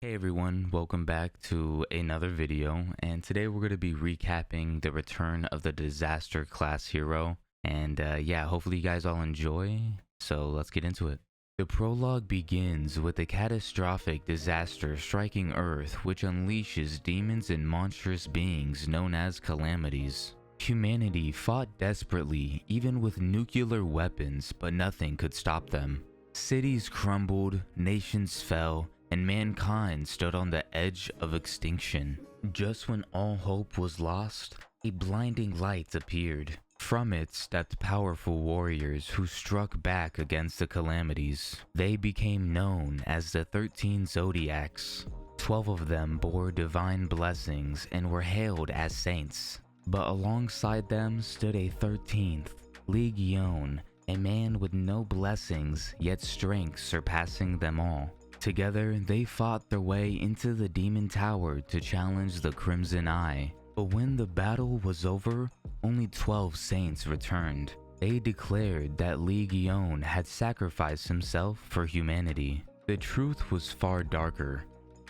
Hey everyone, welcome back to another video, and today we're going to be recapping the return of the disaster class hero, and yeah, hopefully you guys all enjoy, so let's get into it. The prologue begins with a catastrophic disaster striking Earth which unleashes demons and monstrous beings known as calamities. Humanity fought desperately, even with nuclear weapons, but nothing could stop them. Cities crumbled, nations fell, and mankind stood on the edge of extinction. Just when all hope was lost, a blinding light appeared. From it stepped powerful warriors who struck back against the calamities. They became known as the 13 Zodiacs. 12 of them bore divine blessings and were hailed as saints. But alongside them stood a 13th, Lee Geon, a man with no blessings yet strength surpassing them all. Together, they fought their way into the Demon Tower to challenge the Crimson Eye. But when the battle was over, only 12 saints returned. They declared that Lee Geon had sacrificed himself for humanity. The truth was far darker.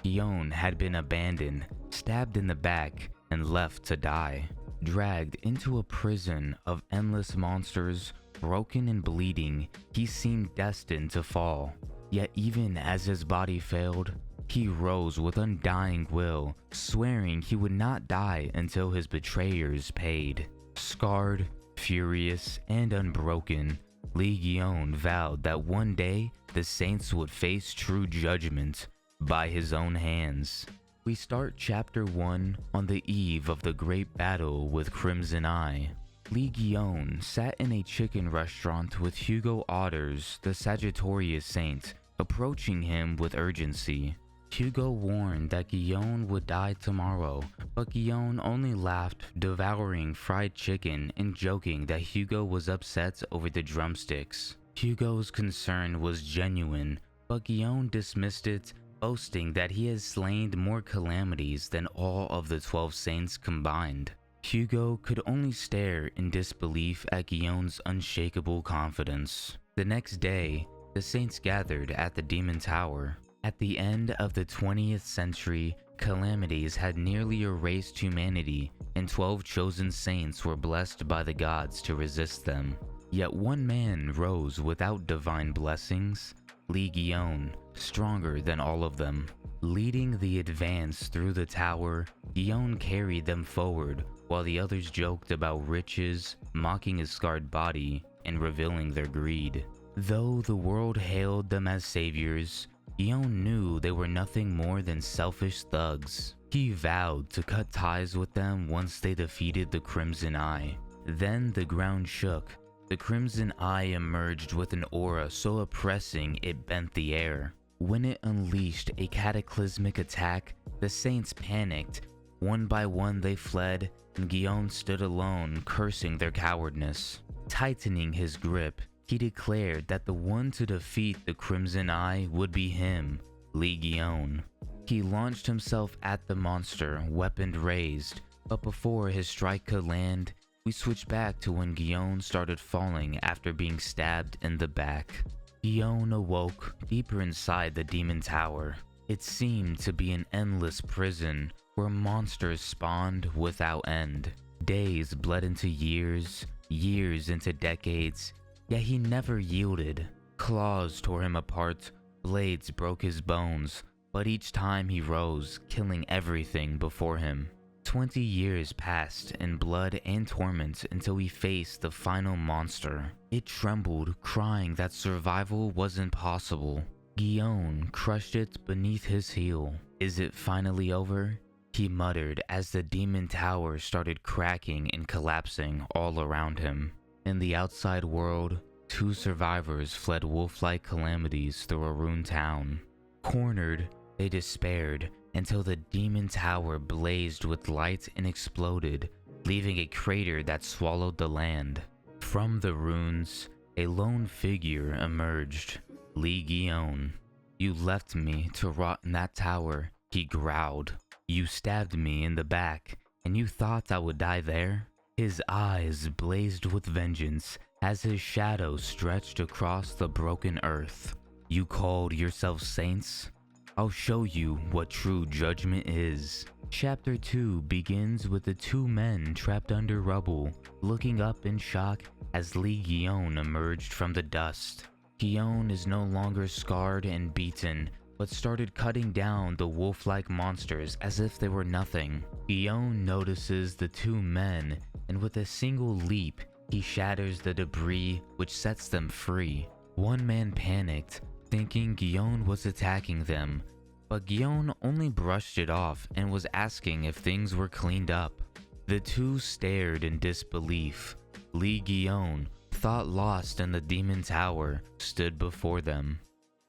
Geon had been abandoned, stabbed in the back, and left to die. Dragged into a prison of endless monsters, broken and bleeding, he seemed destined to fall. Yet even as his body failed, he rose with undying will, swearing he would not die until his betrayers paid. Scarred, furious, and unbroken, Lee Geon vowed that one day the saints would face true judgment by his own hands. We start chapter 1 on the eve of the great battle with Crimson Eye. Lee Geon sat in a chicken restaurant with Hugo Otters, the Sagittarius Saint, approaching him with urgency. Hugo warned that Geon would die tomorrow, but Geon only laughed, devouring fried chicken and joking that Hugo was upset over the drumsticks. Hugo's concern was genuine, but Geon dismissed it, boasting that he has slain more calamities than all of the 12 saints combined. Hugo could only stare in disbelief at Geon's unshakable confidence. The next day, the saints gathered at the Demon Tower. At the end of the 20th century, calamities had nearly erased humanity, and 12 chosen saints were blessed by the gods to resist them. Yet one man rose without divine blessings, Lee Geon, stronger than all of them. Leading the advance through the tower, Geon carried them forward, while the others joked about riches, mocking his scarred body, and revealing their greed. Though the world hailed them as saviors, Geon knew they were nothing more than selfish thugs. He vowed to cut ties with them once they defeated the Crimson Eye. Then the ground shook. The Crimson Eye emerged with an aura so oppressing it bent the air. When it unleashed a cataclysmic attack, the saints panicked. One by one they fled, and Geon stood alone, cursing their cowardness. Tightening his grip, he declared that the one to defeat the Crimson Eye would be him, Lee Geon. He launched himself at the monster, weapon raised, but before his strike could land, we switched back to when Geon started falling after being stabbed in the back. Geon awoke deeper inside the Demon Tower. It seemed to be an endless prison where monsters spawned without end. Days bled into years, years into decades, yet he never yielded. Claws tore him apart, blades broke his bones, but each time he rose, killing everything before him. 20 years passed in blood and torment until he faced the final monster. It trembled, crying that survival wasn't possible. Geon crushed it beneath his heel. Is it finally over? He muttered as the Demon Tower started cracking and collapsing all around him. In the outside world, 2 survivors fled wolf-like calamities through a ruined town. Cornered, they despaired until the Demon Tower blazed with light and exploded, leaving a crater that swallowed the land. From the ruins, a lone figure emerged, Lee Geon. You left me to rot in that tower, he growled. You stabbed me in the back, and you thought I would die there? His eyes blazed with vengeance as his shadow stretched across the broken earth. You called yourselves saints? I'll show you what true judgment is. Chapter 2 begins with the two men trapped under rubble, looking up in shock as Lee Geon emerged from the dust. Geon is no longer scarred and beaten, but started cutting down the wolf-like monsters as if they were nothing. Geon notices the two men, and with a single leap, he shatters the debris which sets them free. One man panicked, thinking Geon was attacking them, but Geon only brushed it off and was asking if things were cleaned up. The two stared in disbelief. Lee Geon, thought lost in the demon tower, stood before them.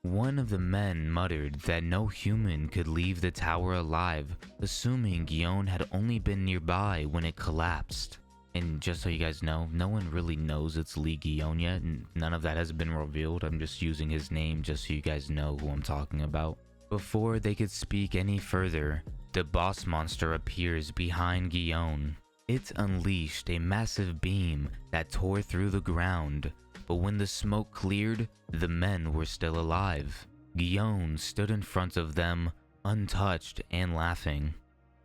One of the men muttered that no human could leave the tower alive, assuming Geon had only been nearby when it collapsed. And just so you guys know, no one really knows it's Lee Geon yet, and none of that has been revealed. I'm just using his name just so you guys know who I'm talking about. Before they could speak any further, the boss monster appears behind Geon. It unleashed a massive beam that tore through the ground, but when the smoke cleared, the men were still alive. Geon stood in front of them, untouched and laughing.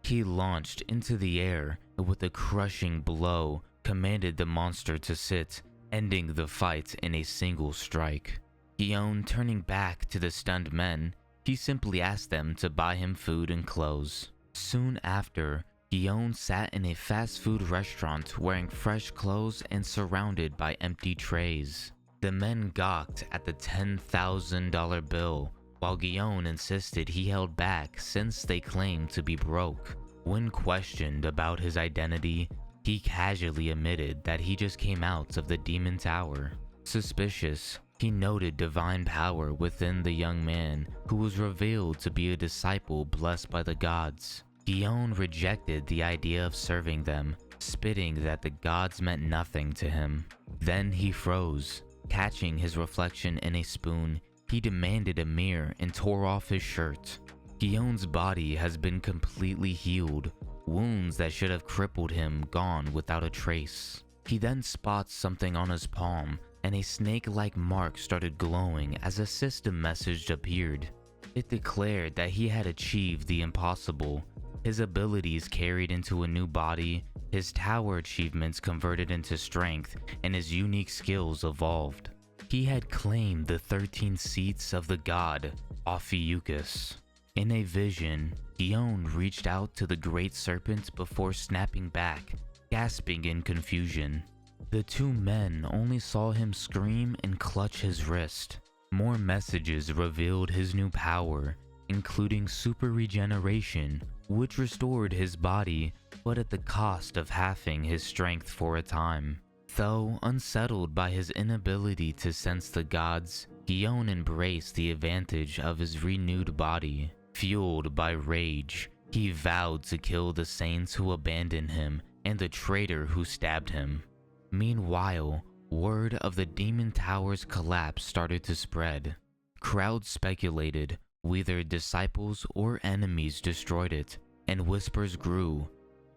He launched into the air and with a crushing blow commanded the monster to sit, ending the fight in a single strike. Geon turning back to the stunned men, he simply asked them to buy him food and clothes. Soon after, Geon sat in a fast food restaurant wearing fresh clothes and surrounded by empty trays. The men gawked at the $10,000 bill, while Geon insisted he held back since they claimed to be broke. When questioned about his identity, he casually admitted that he just came out of the demon tower. Suspicious, he noted divine power within the young man, who was revealed to be a disciple blessed by the gods. Geon rejected the idea of serving them, spitting that the gods meant nothing to him. Then he froze. Catching his reflection in a spoon, he demanded a mirror and tore off his shirt. Geon's body has been completely healed, wounds that should have crippled him gone without a trace. He then spots something on his palm, and a snake-like mark started glowing as a system message appeared. It declared that he had achieved the impossible. His abilities carried into a new body, his tower achievements converted into strength, and his unique skills evolved. He had claimed the 13 seats of the god, Ophiuchus. In a vision, Geon reached out to the great serpent before snapping back, gasping in confusion. The two men only saw him scream and clutch his wrist. More messages revealed his new power, including super regeneration, which restored his body, but at the cost of halving his strength for a time. Though unsettled by his inability to sense the gods, Geon embraced the advantage of his renewed body. Fueled by rage, he vowed to kill the saints who abandoned him and the traitor who stabbed him. Meanwhile, word of the demon tower's collapse started to spread. Crowds speculated whether disciples or enemies destroyed it, and whispers grew.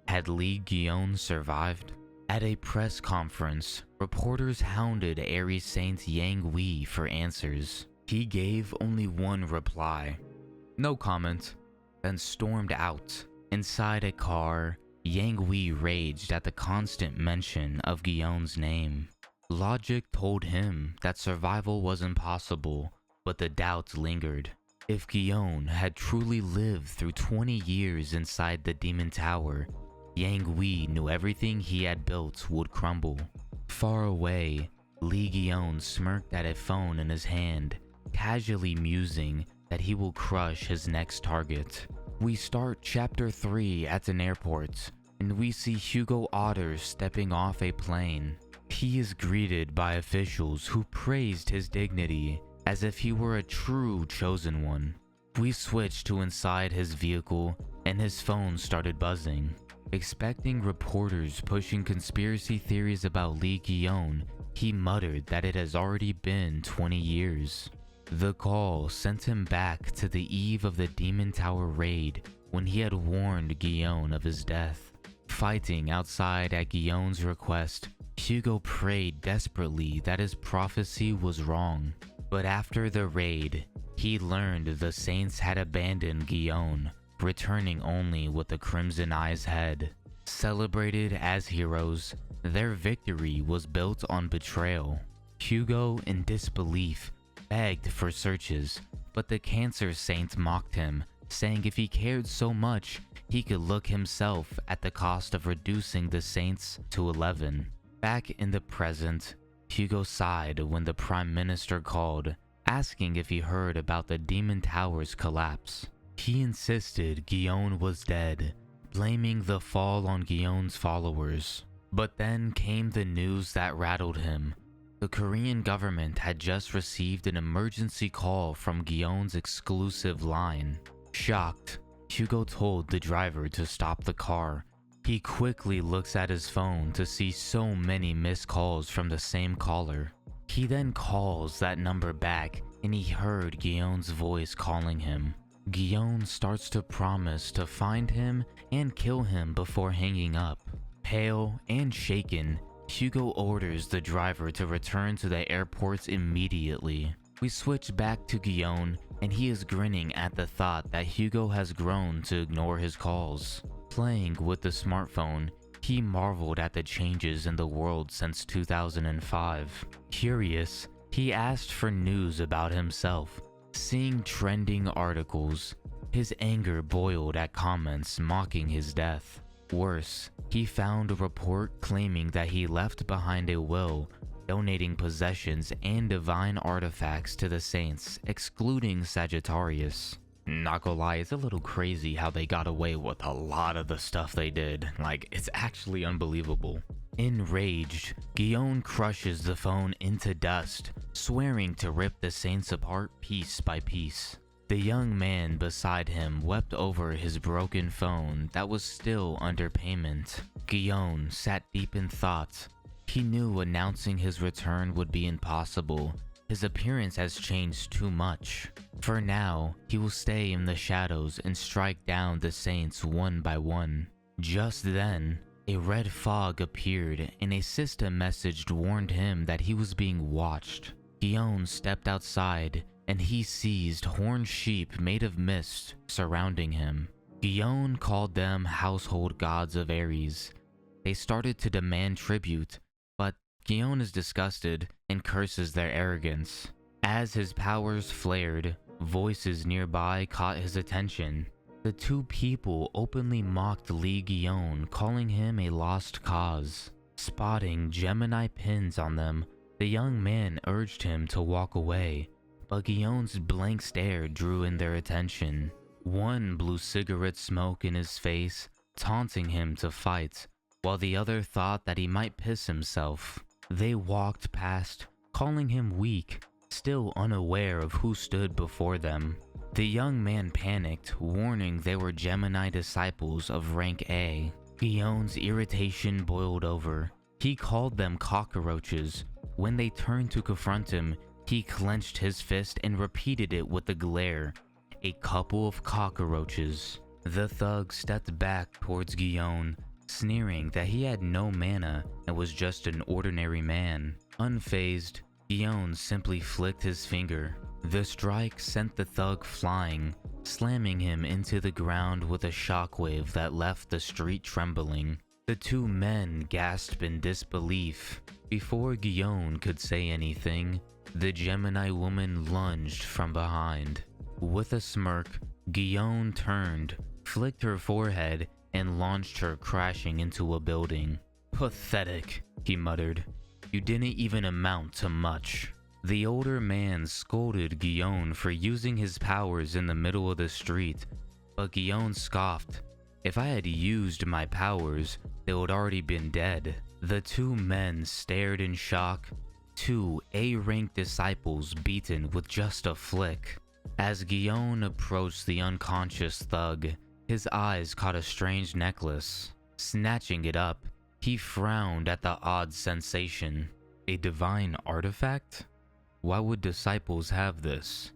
Had Lee Geon survived? At a press conference, reporters hounded Aries Saint Yang Wei for answers. He gave only one reply. No comment, then stormed out. Inside a car, Yang Wei raged at the constant mention of Geon's name. Logic told him that survival was impossible, but the doubts lingered. If Geon had truly lived through 20 years inside the demon tower, Yang Wei knew everything he had built would crumble. Far away, Lee Geon smirked at a phone in his hand, casually musing that he will crush his next target. We start chapter 3 at an airport, and we see Hugo Otter stepping off a plane. He is greeted by officials who praised his dignity as if he were a true chosen one. We switch to inside his vehicle, and his phone started buzzing. Expecting reporters pushing conspiracy theories about Lee Geon, he muttered that it has already been 20 years. The call sent him back to the eve of the Demon Tower raid when he had warned Geon of his death. Fighting outside at Geon's request, Hugo prayed desperately that his prophecy was wrong. But after the raid, he learned the saints had abandoned Geon, returning only with the Crimson Eye's head. Celebrated as heroes, their victory was built on betrayal. Hugo, in disbelief, begged for searches, but the Cancer Saint mocked him, saying if he cared so much, he could look himself at the cost of reducing the saints to 11. Back in the present, Hugo sighed when the Prime Minister called, asking if he heard about the Demon Tower's collapse. He insisted Geon was dead, blaming the fall on Geon's followers. But then came the news that rattled him. The Korean government had just received an emergency call from Geon's exclusive line. Shocked, Hugo told the driver to stop the car. He quickly looks at his phone to see so many missed calls from the same caller. He then calls that number back and he heard Geon's voice calling him. Geon starts to promise to find him and kill him before hanging up. Pale and shaken, Hugo orders the driver to return to the airport immediately. We switch back to Geon and he is grinning at the thought that Hugo has grown to ignore his calls. Playing with the smartphone, he marveled at the changes in the world since 2005. Curious, he asked for news about himself. Seeing trending articles, his anger boiled at comments mocking his death. Worse, he found a report claiming that he left behind a will, donating possessions and divine artifacts to the saints, excluding Sagittarius. Not gonna lie, it's a little crazy how they got away with a lot of the stuff they did. Like, it's actually unbelievable. Enraged, Geon crushes the phone into dust, swearing to rip the saints apart piece by piece. The young man beside him wept over his broken phone that was still under payment. Geon sat deep in thought. He knew announcing his return would be impossible. His appearance has changed too much. For now, he will stay in the shadows and strike down the saints one by one. Just then, a red fog appeared and a system message warned him that he was being watched. Geon stepped outside and he seized horned sheep made of mist surrounding him. Geon called them household gods of Ares. They started to demand tribute, but Geon is disgusted and curses their arrogance. As his powers flared, voices nearby caught his attention. The two people openly mocked Lee Geon, calling him a lost cause. Spotting Gemini pins on them, the young man urged him to walk away, but Geon's blank stare drew in their attention. One blew cigarette smoke in his face, taunting him to fight, while the other thought that he might piss himself. They walked past, calling him weak, still unaware of who stood before them. The young man panicked, warning they were Gemini disciples of rank A. Geon's irritation boiled over. He called them cockroaches. When they turned to confront him, he clenched his fist and repeated it with a glare. A couple of cockroaches. The thug stepped back towards Geon, sneering that he had no mana and was just an ordinary man. Unfazed, Geon simply flicked his finger. The strike sent the thug flying, slamming him into the ground with a shockwave that left the street trembling. The two men gasped in disbelief. Before Geon could say anything, the Gemini woman lunged from behind. With a smirk, Geon turned, flicked her forehead, and launched her crashing into a building. "Pathetic," he muttered. "You didn't even amount to much." The older man scolded Geon for using his powers in the middle of the street, but Geon scoffed. "If I had used my powers, they would already been dead." The two men stared in shock. Two A-rank disciples beaten with just a flick. As Geon approached the unconscious thug, his eyes caught a strange necklace. Snatching it up, he frowned at the odd sensation. A divine artifact? Why would disciples have this?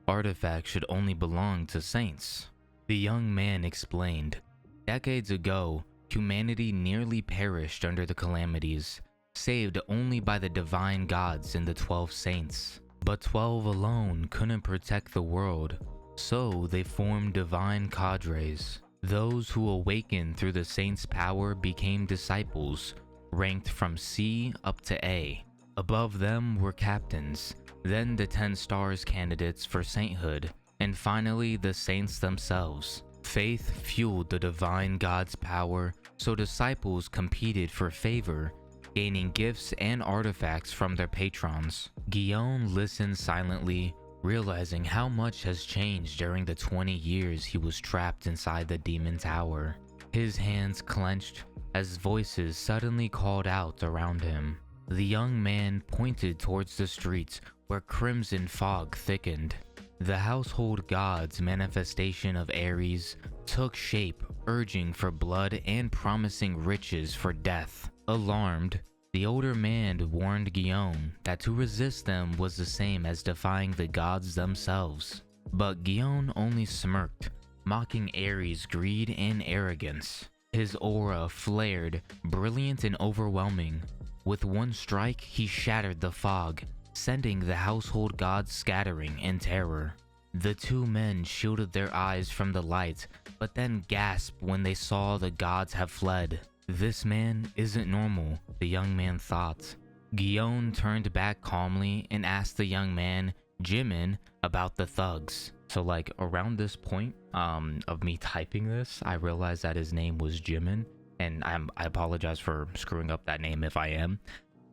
Artifacts should only belong to saints. The young man explained. Decades ago, humanity nearly perished under the calamities, saved only by the divine gods and the 12 saints. But 12 alone couldn't protect the world, so they formed divine cadres. Those who awakened through the saints' power became disciples, ranked from C up to A. Above them were captains, then the 10 stars candidates for sainthood, and finally the saints themselves. Faith fueled the divine God's power, so disciples competed for favor, gaining gifts and artifacts from their patrons. Geon listened silently, realizing how much has changed during the 20 years he was trapped inside the demon tower. His hands clenched as voices suddenly called out around him. The young man pointed towards the streets where crimson fog thickened. The household god's manifestation of Ares took shape, urging for blood and promising riches for death. Alarmed, the older man warned Geon that to resist them was the same as defying the gods themselves. But Geon only smirked, mocking Ares' greed and arrogance. His aura flared, brilliant and overwhelming. With one strike, he shattered the fog, sending the household gods scattering in terror. The two men shielded their eyes from the light, but then gasped when they saw the gods have fled. This man isn't normal, the young man thought. Geon turned back calmly and asked the young man, Jimin, about the thugs. So like around this point of me typing this, I realized that his name was Jimin, and I apologize for screwing up that name if I am.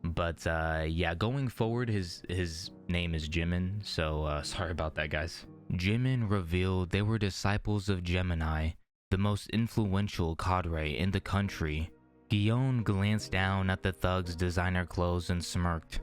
But yeah, going forward, his name is Jimin, so sorry about that, guys. Jimin revealed they were disciples of Gemini, the most influential cadre in the country. Geon glanced down at the thugs' designer clothes and smirked.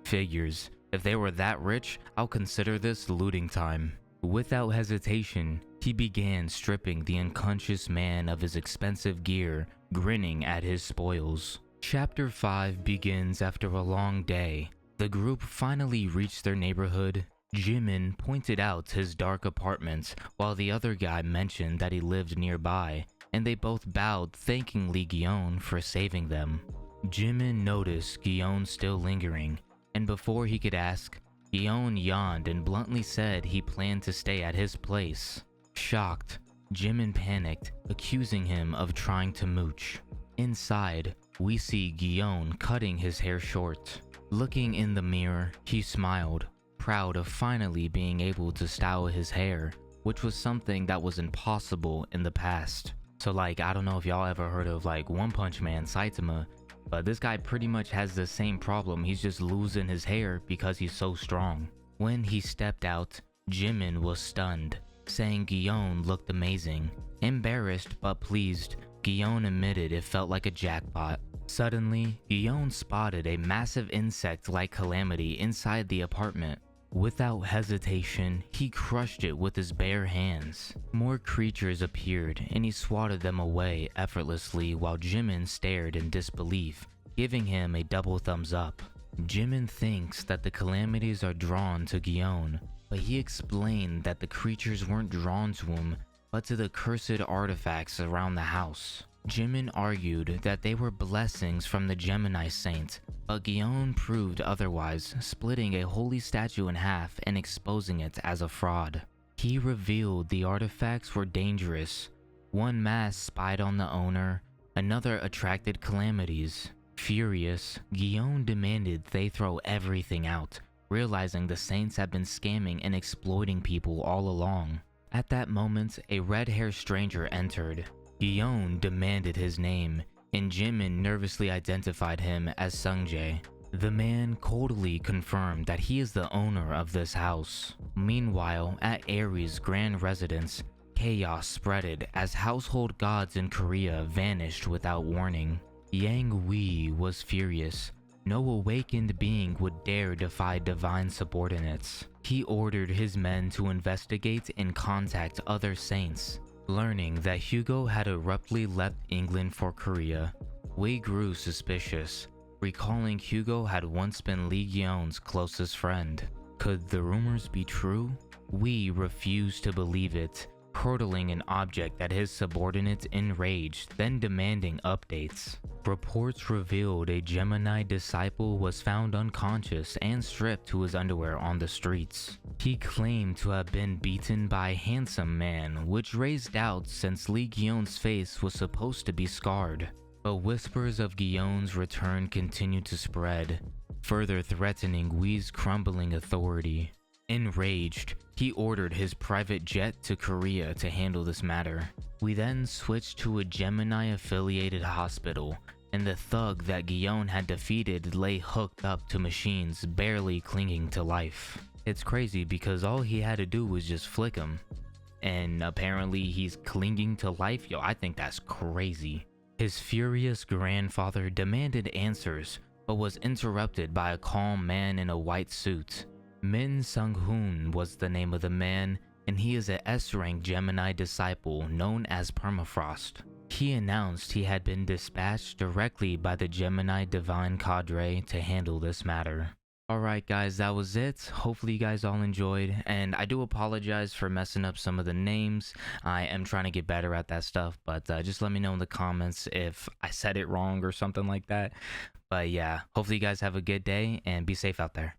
Figures. If they were that rich, I'll consider this looting time. Without hesitation, he began stripping the unconscious man of his expensive gear, grinning at his spoils. Chapter 5 begins after a long day. The group finally reached their neighborhood. Jimin pointed out his dark apartment, while the other guy mentioned that he lived nearby, and they both bowed, thanking Lee Geon for saving them. Jimin noticed Geon still lingering, and before he could ask, Geon yawned and bluntly said he planned to stay at his place. Shocked, Jimin panicked, accusing him of trying to mooch. Inside, we see Geon cutting his hair short. Looking in the mirror, he smiled, proud of finally being able to style his hair, which was something that was impossible in the past. So like, I don't know if y'all ever heard of like One Punch Man Saitama, but this guy pretty much has the same problem. He's just losing his hair because he's so strong. When he stepped out, Jimin was stunned, saying Geon looked amazing. Embarrassed but pleased, Geon admitted it felt like a jackpot. Suddenly, Geon spotted a massive insect-like calamity inside the apartment. Without hesitation, he crushed it with his bare hands. More creatures appeared, and he swatted them away effortlessly while Jimin stared in disbelief, giving him a double thumbs up. Jimin thinks that the calamities are drawn to Geon, but he explained that the creatures weren't drawn to him, but to the cursed artifacts around the house. Jimin argued that they were blessings from the Gemini saint, but Geon proved otherwise, splitting a holy statue in half and exposing it as a fraud. He revealed the artifacts were dangerous. One mask spied on the owner, another attracted calamities. Furious, Geon demanded they throw everything out, realizing the saints had been scamming and exploiting people all along. At that moment, a red-haired stranger entered. Geon demanded his name, and Jimin nervously identified him as Sungjae. The man coldly confirmed that he is the owner of this house. Meanwhile, at Ares' grand residence, chaos spreaded as household gods in Korea vanished without warning. Yang Wei was furious. No awakened being would dare defy divine subordinates. He ordered his men to investigate and contact other saints. Learning that Hugo had abruptly left England for Korea, Wei grew suspicious, recalling Hugo had once been Lee Geon's closest friend. Could the rumors be true? Wei refused to believe it, hurtling an object at his subordinates enraged, then demanding updates. Reports revealed a Gemini disciple was found unconscious and stripped to his underwear on the streets. He claimed to have been beaten by a handsome man, which raised doubts since Lee Geon's face was supposed to be scarred. But whispers of Geon's return continued to spread, further threatening Wee's crumbling authority. Enraged, he ordered his private jet to Korea to handle this matter. We then switched to a Gemini-affiliated hospital, and the thug that Geon had defeated lay hooked up to machines, barely clinging to life. It's crazy because all he had to do was just flick him, and apparently he's clinging to life. Yo, I think that's crazy. His furious grandfather demanded answers, but was interrupted by a calm man in a white suit. Min Sung-hoon was the name of the man, and he is a S-rank Gemini disciple known as Permafrost. He announced he had been dispatched directly by the Gemini Divine Cadre to handle this matter. Alright guys, that was it. Hopefully you guys all enjoyed, and I do apologize for messing up some of the names. I am trying to get better at that stuff, but just let me know in the comments if I said it wrong or something like that. But yeah, hopefully you guys have a good day and be safe out there.